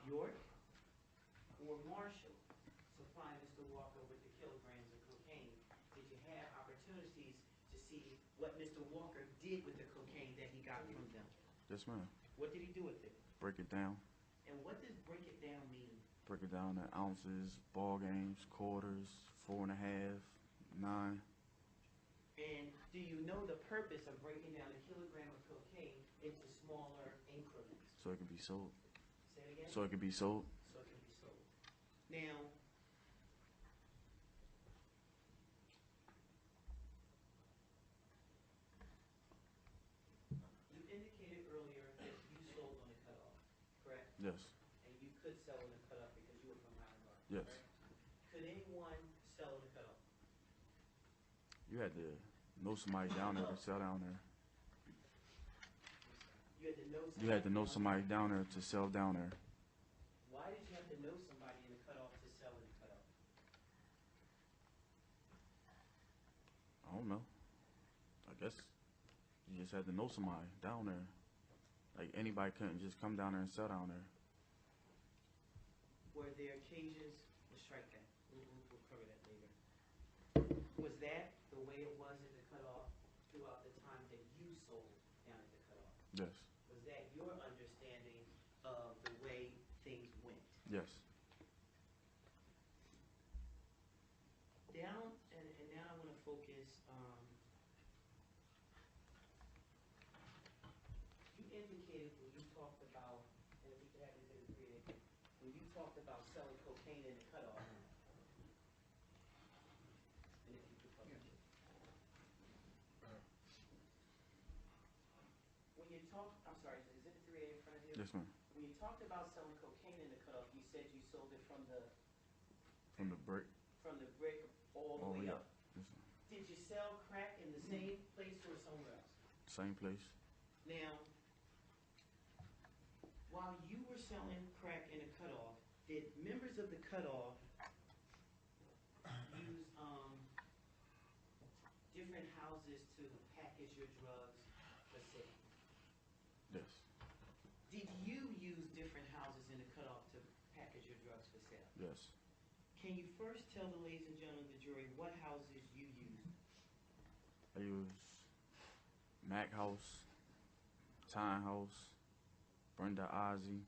York or Marshall to find Mr. Walker with the kilograms of cocaine? Did you have opportunities to see what Mr. Walker did with the cocaine that he got from them? Yes, ma'am. What did he do with it? Break it down. And what does break it down mean? Break it down in ounces, ball games, quarters, 4.5, 9. And do you know the purpose of breaking down a kilogram of cocaine into smaller increments? So it could be sold. Say it again? So it could be sold. So it can be sold. Now, you indicated earlier that you sold on the cutoff, correct? Yes. And you could sell on the cutoff because you were from Highland Park, Yes. correct? Could anyone sell on the cutoff? You had to know somebody down there to sell down there. You had to know somebody. You had to know down somebody down there to sell down there. there. Why did you have to know somebody in the cutoff to sell in the cutoff? I don't know. I guess you just had to know somebody down there. Like anybody couldn't just come down there and sell down there. Were there occasions, we'll strike that, we'll cover that later. Was that the way it was at the cutoff throughout the time that you sold down at the cutoff? Yes. Was that your understanding of the way things went? Yes. Down, and now I want to focus, you indicated when you talked about, and if you could have this in the reading, when you talked about selling cocaine in the cutoff, and if you could publish it. When you talked, I'm sorry, is it 3A in front of you? Yes, ma'am. When you talked about selling cocaine in the cutoff, you said you sold it from the From the brick all the all way the way up. up. Yes, ma'am. Did you sell crack in the same place or somewhere else? Same place. Now, while you were selling crack in the cutoff, did members of the cutoff use different houses to package your drugs for sale? Yes. Did you use different houses in the cutoff to package your drugs for sale? Yes. Can you first tell the ladies and gentlemen of the jury what houses you used? I use Mac House, Time House, Brenda Ozzie,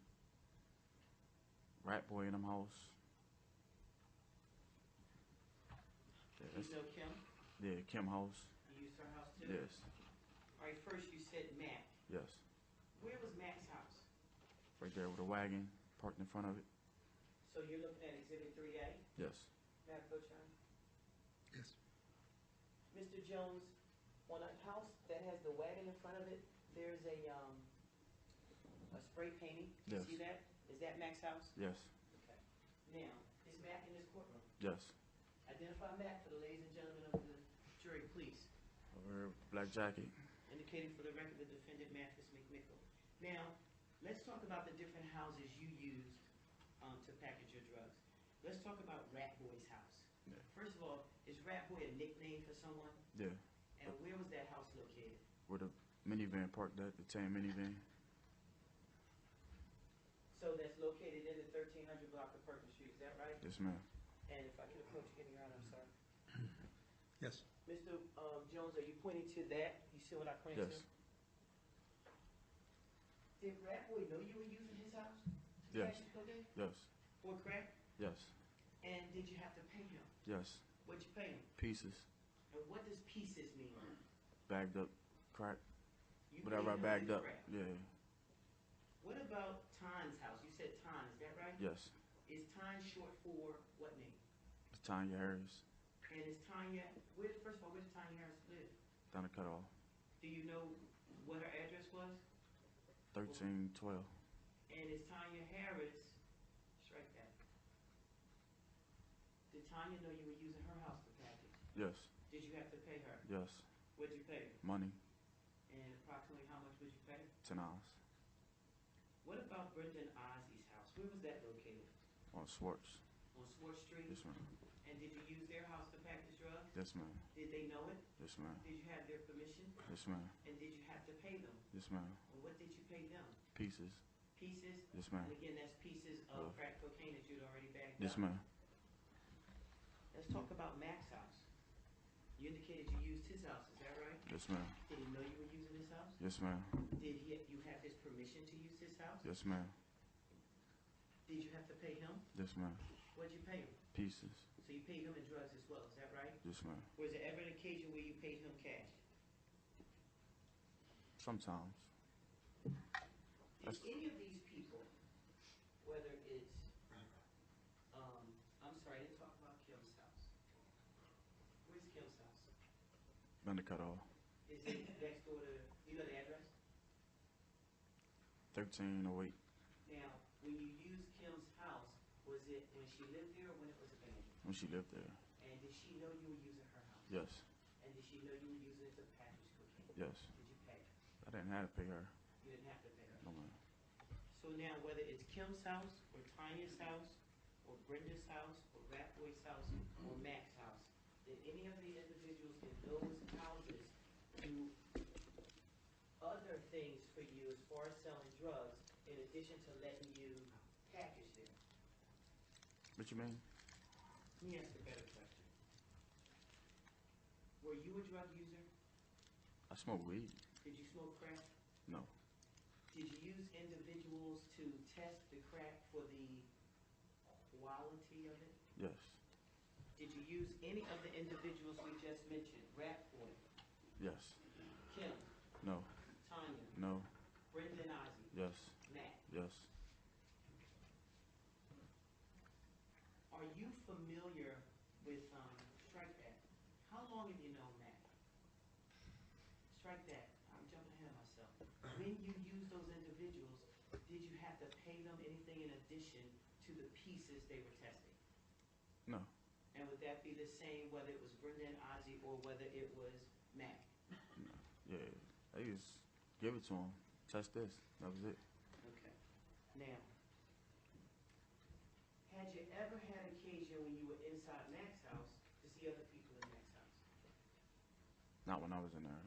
Rat Boy in them house. Yeah, You know Kim? yeah, Kim House. You used her house too? Yes. All right, first you said Mac. Yes. Where was Mac's house? Right there with a wagon parked in front of it. So you're looking at Exhibit 3A? Yes. Mac Butcher? Yes. Mr. Jones, on a house that has the wagon in front of it, there's a spray painting. You Yes. see that? Is that Mac's house? Yes. Okay. Now, is Mac in this courtroom? Yes. Identify Mac for the ladies and gentlemen of the jury, please. Over black jacket. Indicating for the record the defendant Mathis McMickle. Now, let's talk about the different houses you used to package your drugs. Let's talk about Rat Boy's house. Yeah. First of all, is Rat Boy a nickname for someone? Yeah. And where was that house located? Where the minivan parked at, the tan minivan. So that's located in the 1300 block of Perkins Street, is that right? Yes, ma'am. And if I could approach again, Your Honor, I'm sorry. Yes. Mr. Jones, are you pointing to that? You see what I pointed Yes. to? Did Rat Boy know you were using his house? to Yes. package cocaine? Yes. For crack? Yes. And did you have to pay him? Yes. What'd you pay him? Pieces. And what does pieces mean? Bagged up crack. You Whatever I paid him bagged in up. crack. Yeah. What about Tan's house? You said Tan, is that right? Yes. Is Tan short for what name? It's Tanya Harris. And is Tanya, first of all, where does Tanya Harris live? Down the cutoff. Do you know what her address was? 1312. And is Tanya Harris, strike that. Did Tanya know you were using her house to package? Yes. Did you have to pay her? Yes. What'd you pay her? Money. And approximately how much would you pay? $10. What about Brendan Ozzie's house? Where was that located? On Swartz. On Swartz Street? Yes, ma'am. And did you use their house to package drugs? Yes, ma'am. Did they know it? Yes, ma'am. Did you have their permission? Yes, ma'am. And did you have to pay them? Yes, ma'am. And what did you pay them? Pieces. Pieces? Yes, ma'am. And again, that's pieces of crack cocaine that you'd already bagged Yes, up. ma'am. Let's talk about Mac's house. You indicated you used his house, is that right? Yes, ma'am. Did he know you were using his house? Yes, ma'am. Did you have his permission to use his house? Yes, ma'am. Did you have to pay him? Yes, ma'am. What'd you pay him? Pieces. So you paid him in drugs as well, is that right? Yes, ma'am. Was there ever an occasion where you paid him cash? Sometimes. Did any of these people, whether it's, I'm sorry, I didn't talk about Kim's house. Where's Kim's house? Been to cut off. Is it next door to, you know the address? 1308. Now, when you used Kim's house, was it when she lived there or when it was abandoned? When she lived there. And did she know you were using her house? Yes. And did she know you were using it to package cocaine? Yes. Did you pay her? I didn't have to pay her. You didn't have to pay her. No, ma'am. So now, whether it's Kim's house, or Tanya's house, or Brenda's house, or Ratboy's house, or Mac's house, did any of the individuals in those houses do other things for you as far as selling drugs, in addition to letting you package there? What you mean? Let me ask a better question. Were you a drug user? I smoke weed. Did you smoke crack? No. Did you use individuals to test the crack for the quality of it? Yes. Did you use any of the individuals we just mentioned? Ratboy, Yes. Kim, No. Tanya, No. Brenda and Ozzy, Yes. Matt. Yes. Are you familiar with Strike That? How long have you known Matt? Strike That. I'm jumping ahead of myself. When you use those individuals, did you have to pay them anything in addition to the pieces they were testing? No. And would that be the same whether it was Brenda and Ozzy or whether it was Matt? No. Yeah. I just give it to him. Test this. That was it. Okay. Now, had you ever had occasion when you were inside Mac's house to see other people in Mac's house? Not when I was in there.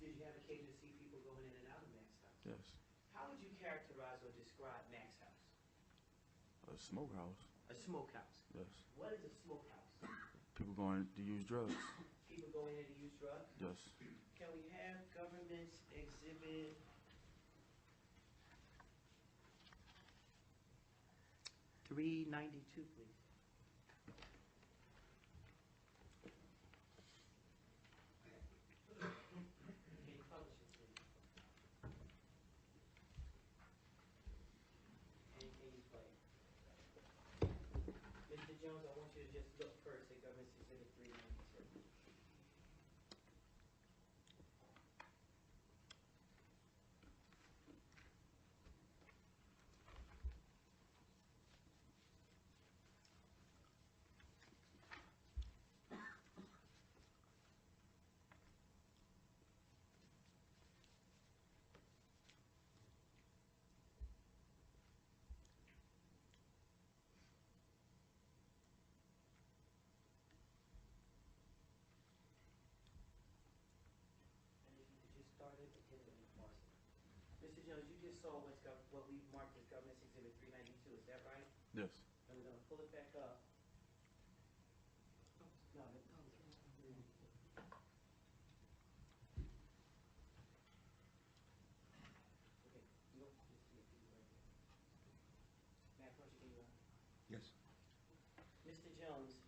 Did you have occasion to see people going in and out of Mac's house? Yes. How would you characterize or describe Mac's house? A smokehouse. A smokehouse. Yes. What is a smokehouse? People going to use drugs. People go in there to use drugs? Yes. Can we have government's exhibit 392, please? Can you publish it, please? And can you play it? Mr. Jones, I want you to just look first at government's exhibit 392. And if you could just start it and hit it and pause it. Mr. Jones, you just saw what we marked as government's exhibit 392, is that right? Yes. And we're gonna pull it back up. No, no, no. Okay, you don't just see it, it's right there. Matt, don't you give me Yes. Mr. Jones,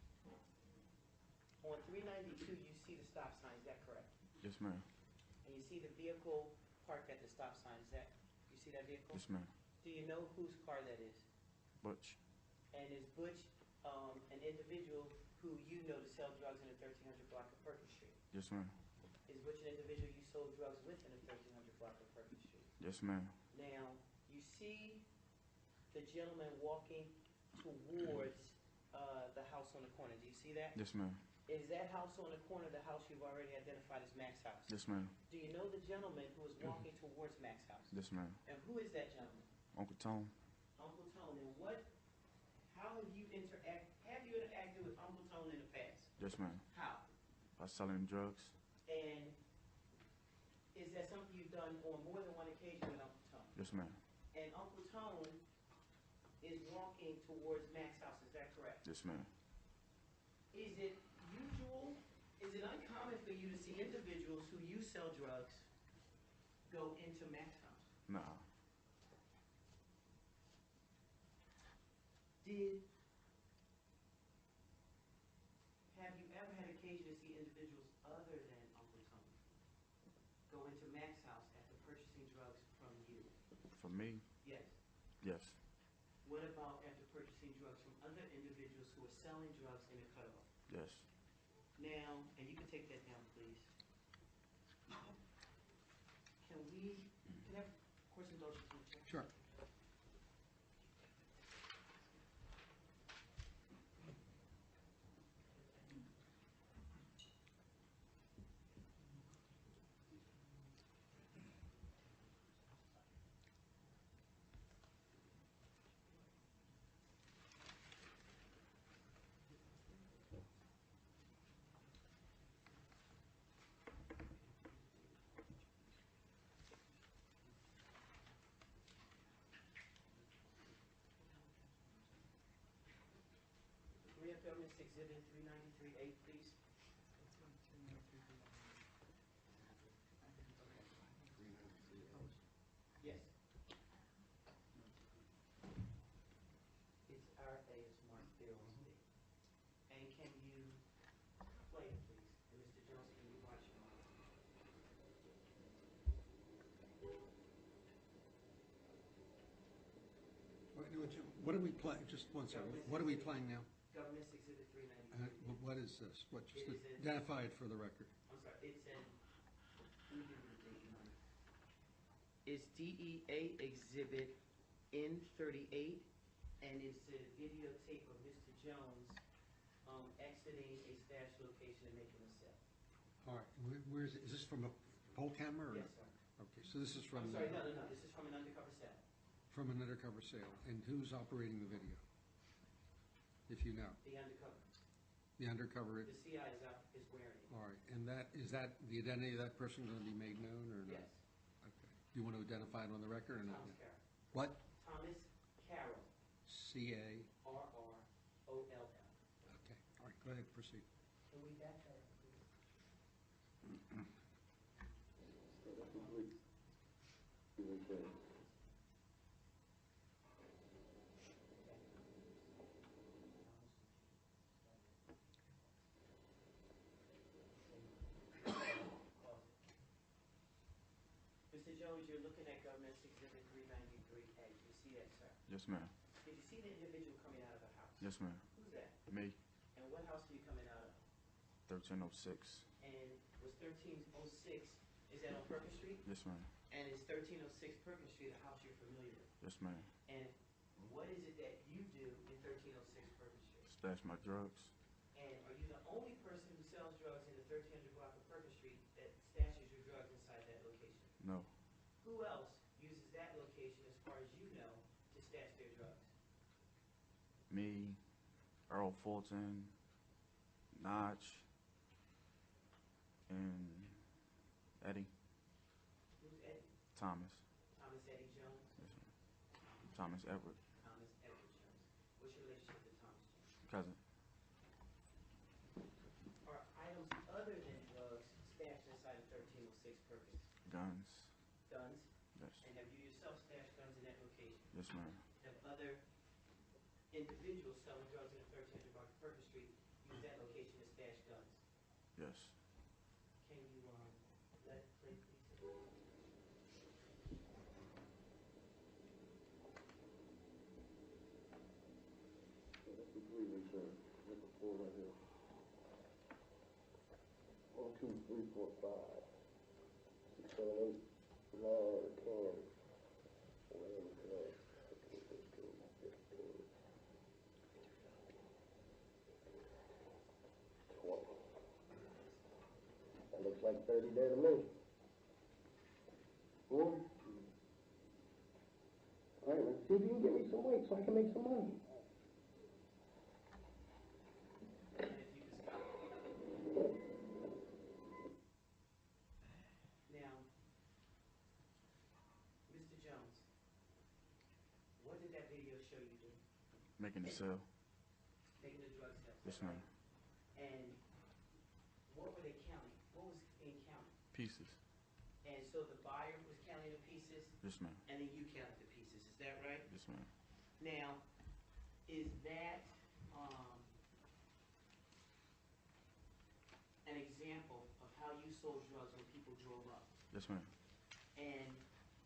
on 392, you see the stop sign, is that correct? Yes, ma'am. And you see the vehicle parked at the stop sign, you see that vehicle? Yes, ma'am. Do you know whose car that is? Butch. And is Butch an individual who you know to sell drugs in the 1300 block of Perkins Street? Yes, ma'am. Is Butch an individual you sold drugs with in the 1300 block of Perkins Street? Yes, ma'am. Now, you see the gentleman walking towards the house on the corner. Do you see that? Yes, ma'am. Is that house on the corner the house you've already identified as Mac's house? Yes, ma'am. Do you know the gentleman who is walking towards Mac's house? Yes, ma'am. And who is that gentleman? Uncle Tone. Uncle Tone. And how have you interacted with Uncle Tone in the past? Yes, ma'am. How? By selling drugs. And is that something you've done on more than one occasion with Uncle Tone? Yes, ma'am. and Uncle Tone is walking towards Mac's house, is that correct? Yes, ma'am. Is it usual, is it uncommon for you to see individuals who you sell drugs go into Mac's house? Nah. Have you ever had occasion to see individuals other than Uncle Tony go into Mac's house after purchasing drugs from you? For me? Yes. Yes. What about after purchasing drugs from other individuals who are selling drugs in a cutoff? Yes. Now, and you can take that down, please. Can I have course indulgence in the chair? Sure. Can we have government's exhibit 393A, please? Yes. It's RA, it's marked Bill's B. And can you play it, please? And Mr. Jones, can you watch your mouth? What are we playing? Just one second. What are we playing now? Government's exhibit 393. What is this? What, just It is in- identify it for the record. I'm sorry, it's in, let me give you the date and time. It's DEA exhibit N38, and it's a videotape of Mr. Jones exiting a stash location and making a sale. All right, where is it? Is this from a poll camera? Or? Yes, sir. Okay, so this is from, I'm sorry, no, this is from an undercover sale. from an undercover sale. And who's operating the video? If you know. The undercover. The undercover, The CI is wearing it. all right. And is that the identity of that person going to be made known or not? Yes. Okay. Do you want to identify it on the record or not? Thomas Carroll. What? Thomas Carroll, C-A. RROLL. Okay, all right, go ahead, proceed. Can we back that up, please? Mr. Jones, you're looking at government's exhibit 393A. You see that, sir? Yes, ma'am. Did you see the individual coming out of the house? Yes, ma'am. Who's that? Me, And what house are you coming out of? 1306. And was 1306, is that on Perkins Street? Yes, ma'am. And is 1306 Perkins Street a house you're familiar with? Yes, ma'am. And what is it that you do in 1306 Perkins Street? Stash my drugs. And are you the only person who sells drugs in the 1300 block of Perkins Street that stashes your drugs inside that location? No. Who else uses that location, as far as you know, to stash their drugs? Me, Earl Fulton, Notch, and Eddie. Who's Eddie? Thomas. Thomas Eddie Jones? Yes, ma'am. Thomas Everett. Thomas Edward Jones. What's your relationship to Thomas Jones? Cousin. Are items other than drugs stashed inside of 1306 Perkins? Guns. Guns? Yes. And have you yourself stashed guns in that location? Yes, ma'am. Have other individuals selling drugs in the 1300 block of Perkins Street use that location to stash guns? Yes. Can you let it play, please? One, two, three, four, five, 6, 7, 8, 9, 10, 11, 12, 13, 14, 15, 20. That looks like 30 there to me. All right, let's see if you can get me some weight so I can make some money. And if you could stop. Now, Mr. Jones, video show you do? Making the sale. Making the drug sales. Yes, ma'am. And what were they counting? What was being counted? Pieces. And so the buyer was counting the pieces, Yes, ma'am. and then you counted the pieces. Is that right? Yes, ma'am. Now, is that an example of how you sold drugs when people drove up? Yes, ma'am. And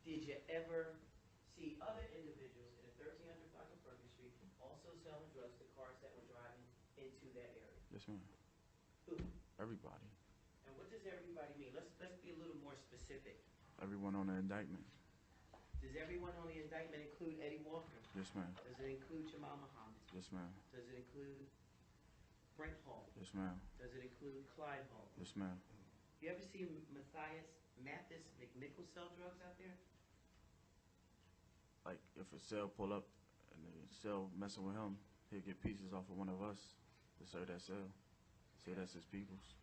did you ever see other individuals in a 1300 block of Perkins Street also selling drugs to cars that were driving into that area? Yes, ma'am. Who? Everybody. And what does everybody mean? Let's be a little more specific. Everyone on the indictment. Does everyone on the indictment include Eddie Walker? Yes, ma'am. Does it include Jamal Muhammad? Yes, ma'am. Does it include Brent Hall? Yes, ma'am. Does it include Clyde Hall? Yes, ma'am. You ever see Mathis McNichol sell drugs out there? Like, if a cell pull up and the cell messing with him, he'll get pieces off of one of us to serve that cell. Say that's his people's.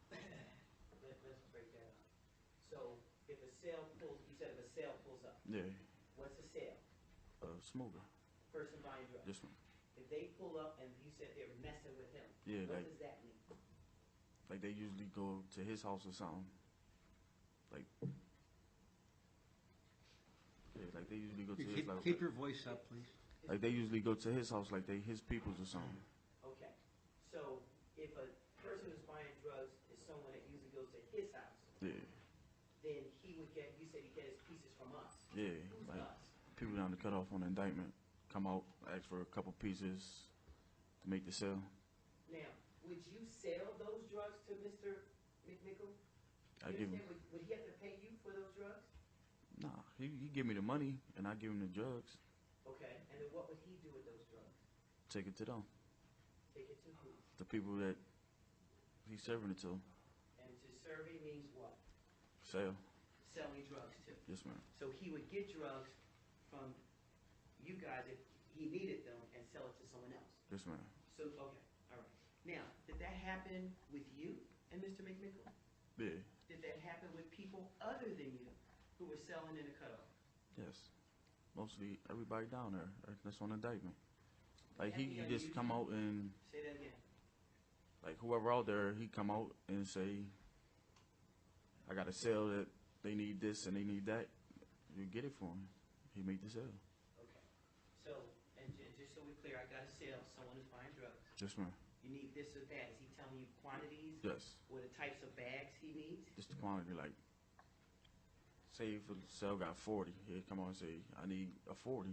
Let's break that up. So, if a sale pulls, you said if a sale pulls up, Yeah. what's a sale? Smoker. Person buying drugs. Yes, ma'am. If they pull up and you said they're messing with him, Yeah, what like- does that mean? Like, they usually go to his house or something. Like, yeah, like they usually go to his house. Keep your voice up, please. Like, they usually go to his house like they his people's or something. Okay. So, if a person who's buying drugs is someone that usually goes to his house, Yeah. then he would get, you said he get his pieces from us. Yeah. Who's Like, us? people down the cutoff on the indictment come out, ask for a couple pieces to make the sale. Now, would you sell those drugs to Mr. McNichol? I You give him, understand? Would he have to pay you for those drugs? nah, he give me the money and I give him the drugs, Okay, and then what would he do with those drugs? take it to them, Take it to who? the people that he's serving it to, And to survey means what? sale. Selling drugs to. Yes, ma'am. So he would get drugs from you guys if he needed them and sell it to someone else. Yes, ma'am. So, okay, all right. Now, did that happen with you and Mr. McNichol? Yeah. Did that happen with people other than you who were selling in the cutoff? Yes. Mostly everybody down there that's on indictment. Like, How many he are just you? come out and, Say that again. like, whoever out there, he come out and say, I got a sale that they need this and they need that. You get it for him. He make the sale. Okay. So, and just so we're clear, I got a sale, someone is buying drugs. Yes, ma'am. You need this or that. Is he telling you quantities? Yes. Or the types of bags he needs? Just the quantity, like, say if a cell got 40, he'd come on and say, I need a 40,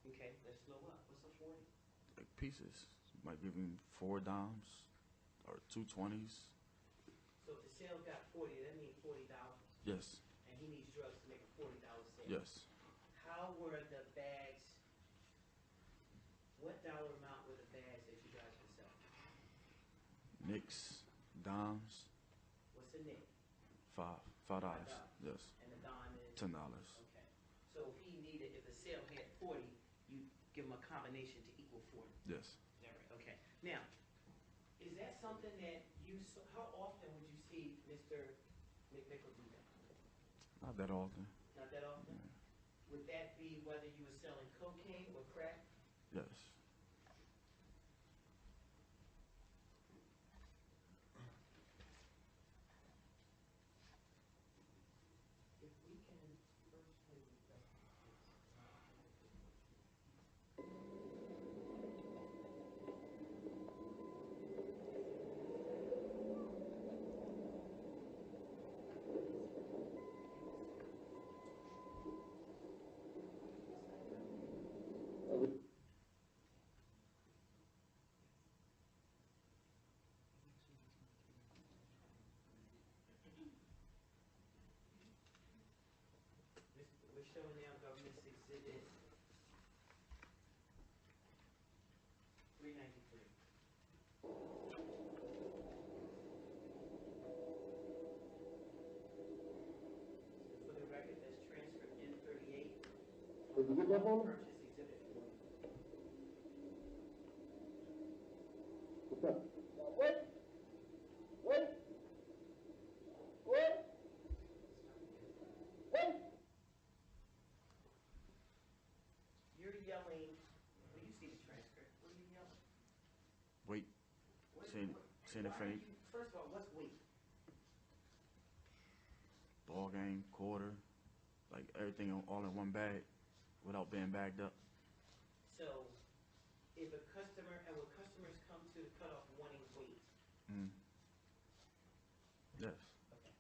Okay, let's slow up. What's a 40? like, pieces. Might give him 4 dimes or 2 20s. So if the sale got 40, that means $40. Yes. And he needs drugs to make a $40 sale. Yes. How were the bags, what dollar amount were the bags that you guys were selling? Nicks, dimes, What's a nick? $5. Yes. And the dime is? $10. Okay. So if he needed, if the sale had 40, you give him a combination to equal 40. Yes. Is that right? Okay. Now, is that something that you, how often would you see Mr. McNichol do that? Not that often. Not that often? Would that be whether you were selling cocaine or crack? Yes. If we can first play with that. We're showing now government's exhibit 393. For the record, that's transcript N38. Did you get that one? Purchase exhibit 40. What's up? Wait! Wait! Wait! Wait! you're yelling, well, you see the transcript, what are you yelling? Wait, seeing if Why are any you, first of all, what's wait? ball game, quarter, like everything all in one bag without being bagged up. So, if a customer, and when customers come to the cutoff wanting weight, Mm. Yes, okay,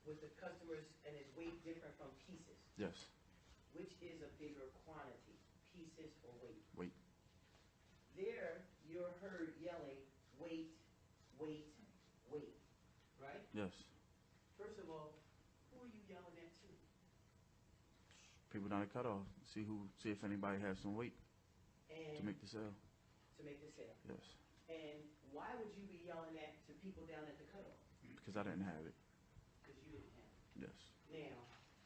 with the customers, and is weight different from pieces? yes, Which is a bigger quantity, pieces or weight? wait, There, you're heard yelling, wait, wait, wait, right? yes. First of all, who are you yelling at to? People down the cutoff, see if anybody has some weight And to make the sale. to make the sale. Yes, And why would you be yelling at to people down at the cutoff? because I didn't have it. Because you didn't have it. Yes, Now,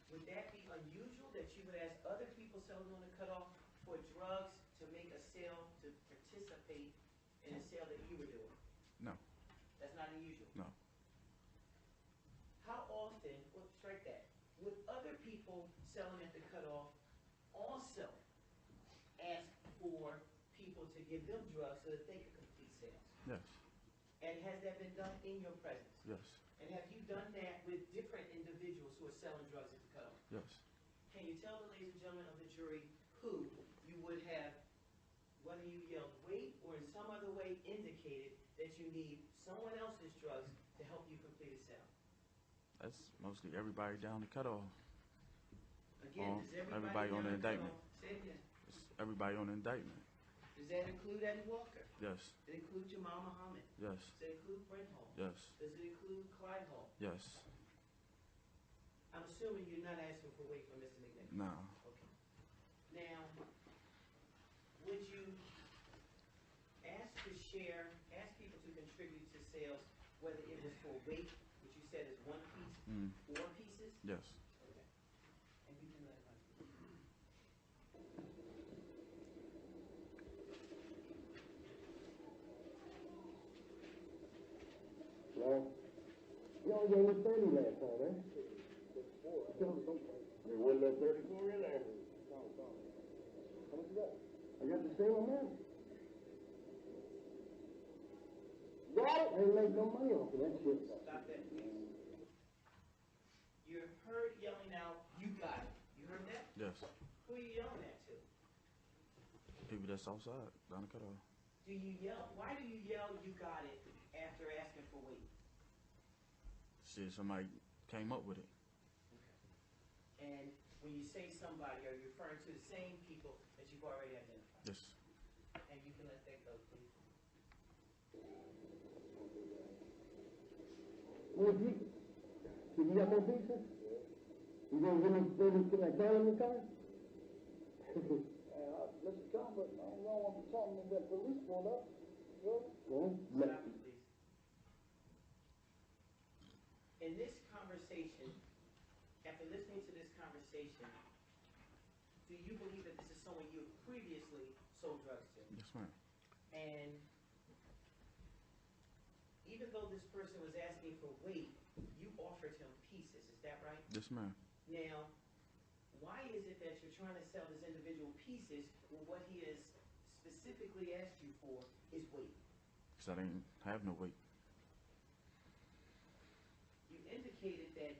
would that be unusual that you would ask other people selling on the cutoff for drugs to make a sale, to participate in a sale that you were doing? no, That's not unusual. no, How often, well, strike that, would other people selling at the cutoff also ask for people to give them drugs so that they could complete sales? yes, And has that been done in your presence? yes, And have you done that with different individuals who are selling drugs at the cutoff? yes. Can you tell the ladies and gentlemen of the jury who you would have, whether you yelled wait or in some other way indicated that you need someone else's drugs to help you complete a sale? That's mostly everybody down the cutoff. Again, does Everybody on the down indictment. cutoff- Say it again. It's everybody on the indictment. Does that include Eddie Walker? Yes, Does it include Jamal Muhammad? yes, Does it include Brent Hall? yes, Does it include Clyde Hall? yes. I'm assuming you're not asking for weight from Mr. McNichols. No, Okay. Now, would you ask to share, ask people to contribute to sales, whether it was for weight, which you said is one piece, mm, or pieces? yes. Okay. And you can let it run. No. You only gave me 30 last time, eh? There wasn't that 34 in there. How much you got? I got the same amount. Got it? I ain't make no money off of that shit. Stop that, please. You're heard yelling out, you got it. You heard that? Yes. Who are you yelling at to? People that's outside, down the cutoff. Do you yell, why do you yell, you got it, after asking for weight? Shit, somebody came up with it. And when you say somebody, are you referring to the same people that you've already identified? Yes. And you can let that go, please. More pieces? So you got more pieces? You gonna give me 30, can I count in the car? Mr. Comfort, I don't know what you're talking about, that police pulled up. Well, Stop it, please. In this conversation, after listening to this conversation, do you believe that this is someone you have previously sold drugs to? Yes, ma'am. And even though this person was asking for weight, you offered him pieces, is that right? Yes, ma'am. Now, why is it that you're trying to sell this individual pieces when what he has specifically asked you for is weight? Because I didn't have no weight. You indicated that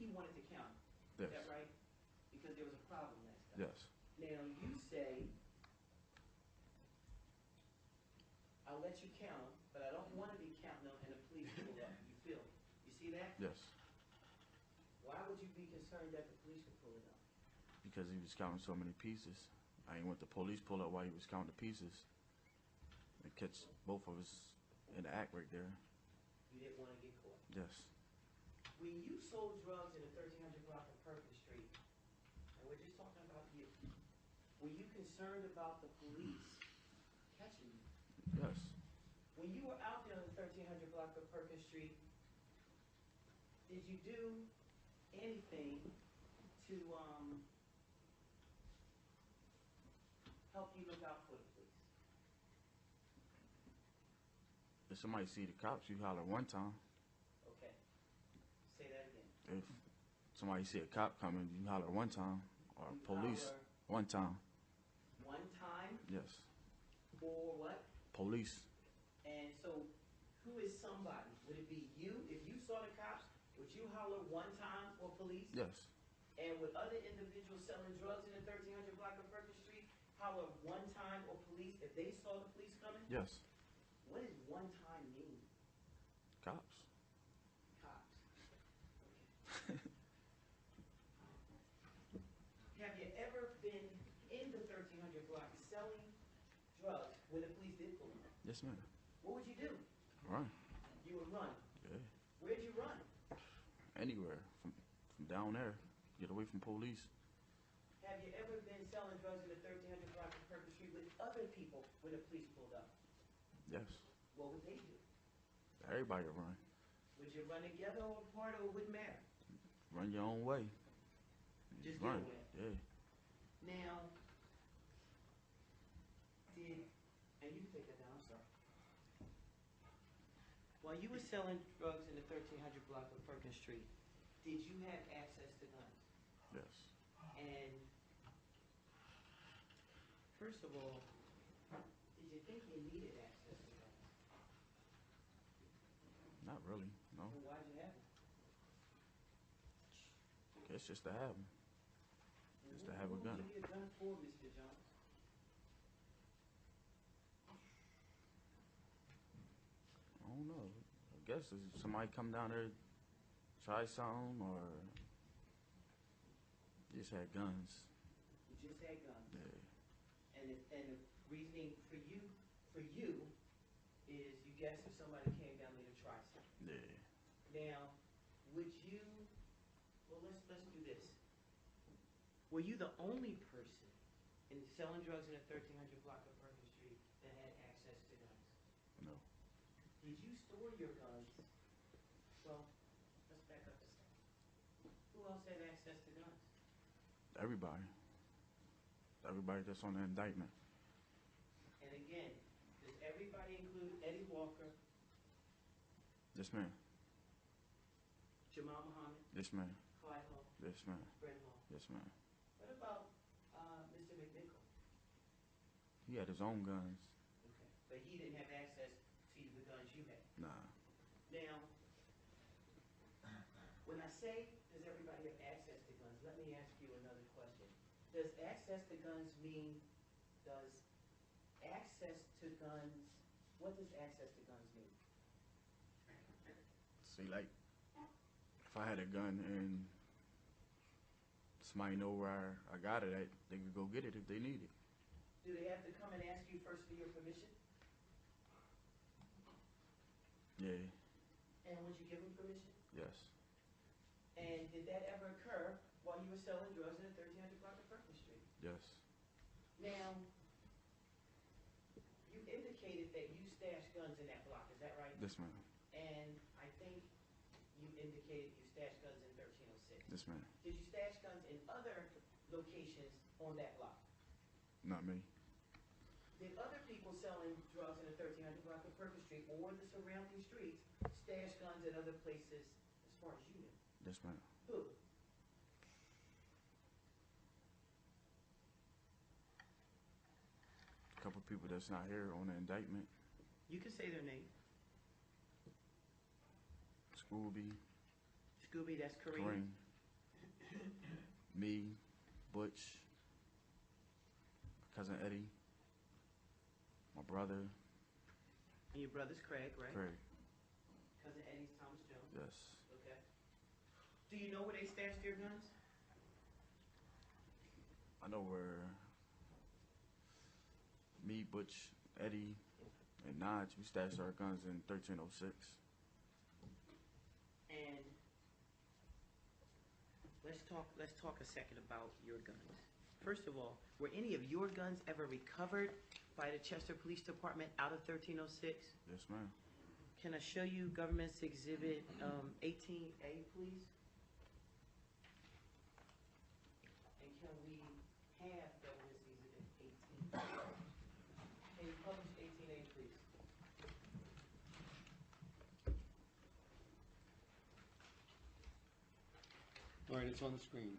he wanted to count. Yes. Is that right? Because there was a problem last time. Yes. Now, you say, I'll let you count them, but I don't want to be counting them and the police pull up. You see that? Yes. Why would you be concerned that the police would pull it up? Because he was counting so many pieces. I ain't want the police pull up while he was counting the pieces and catch both of us in the act right there. You didn't want to get caught. Yes. When you sold drugs in the 1300 block of Perkins Street, and we're just talking about you, were you concerned about the police catching you? Yes. When you were out there on the 1300 block of Perkins Street, did you do anything to help you look out for the police? If somebody see the cops, you holler one time. Okay. Say that again. If somebody see a cop coming, you holler one time. Or You police, holler one time. Yes. For what? Police. And so, who is somebody? Would it be you? If you saw the cops, would you holler one time for police? Yes. And would other individuals selling drugs in the 1300 block of Perkins Street holler one time or police if they saw the police coming? Yes. What does one time mean? Cops. Cops. Okay. Have you ever been in the 1300 block selling drugs when the police did pull you? Yes, ma'am. What would you do? Run. You would run. Yeah. Where'd you run? Anywhere. From down there. Get away from police. Have you ever been selling drugs in the 1300 block of Perkins Street with other people when the police pulled up? Yes. What would they do? Everybody run. Would you run together or apart, or it wouldn't matter? Run your own way. Just run. get away. Yeah. Now, and you can take that down, I'm sorry. While you were selling drugs in the 1300 block of Perkins Street, did you have access to guns? Yes. And first of all, did you think you needed access to guns? Not really. No. Well, why'd you have them? It's just to have them. Just to have a gun. Who would you give a gun for, Mr. Jones? I don't know. I guess if somebody come down there, try something, or just had guns. You just had guns. Yeah. And the reasoning for you is you guess if somebody came down there to try something. Yeah. Now, would you, well, let's do this. Were you the only person in selling drugs in the 1300 block of Perkins Street that had access to guns? No. Did you store your guns? Well, let's back up a second. Who else had access to guns? Everybody. Everybody that's on the indictment. And again, does everybody include Eddie Walker, Yes, ma'am. Jamal Muhammad, Yes, ma'am. Clyde Hall, Yes, ma'am. Brett Hall? Yes, ma'am. What about Mr. McNichol? He had his own guns. Okay. But he didn't have access to the guns you had. Nah. Now, when I say, does everybody have access to guns, let me ask you another question. Does access to guns mean, what does access to guns mean? See, like, if I had a gun and somebody know where I got it at, they could go get it if they need it. Do they have to come and ask you first for your permission? Yeah. And would you give them permission? Yes. And did that ever occur while you were selling drugs in the 1300 block of Perkins Street? Yes. Now, you indicated that you stashed guns in that block, is that right? Yes, ma'am. And I think you indicated you stashed guns in 1306. Yes, ma'am. Did you stash guns in other locations on that block? Not me. Did other people selling drugs in the 1300 block of Perkins Street or the surrounding streets stash guns at other places as far as you knew? Yes, ma'am. Who? A couple people that's not here on the indictment. You can say their name. Scooby, Scooby, that's Kareem. Kareem, me, Butch, cousin Eddie, my brother, And your brother's Craig, right? Craig. Cousin Eddie's Thomas Jones. Yes. Okay. Do you know where they stashed their guns? I know where me, Butch, Eddie, and Naj, we stashed our guns in 1306. And let's talk a second about your guns. First of all, were any of your guns ever recovered by the Chester Police Department out of 1306? Yes, ma'am. Can I show you Government's Exhibit 18A, please? And can we have Government's Exhibit 18? Can you publish 18A, please? All right, it's on the screen.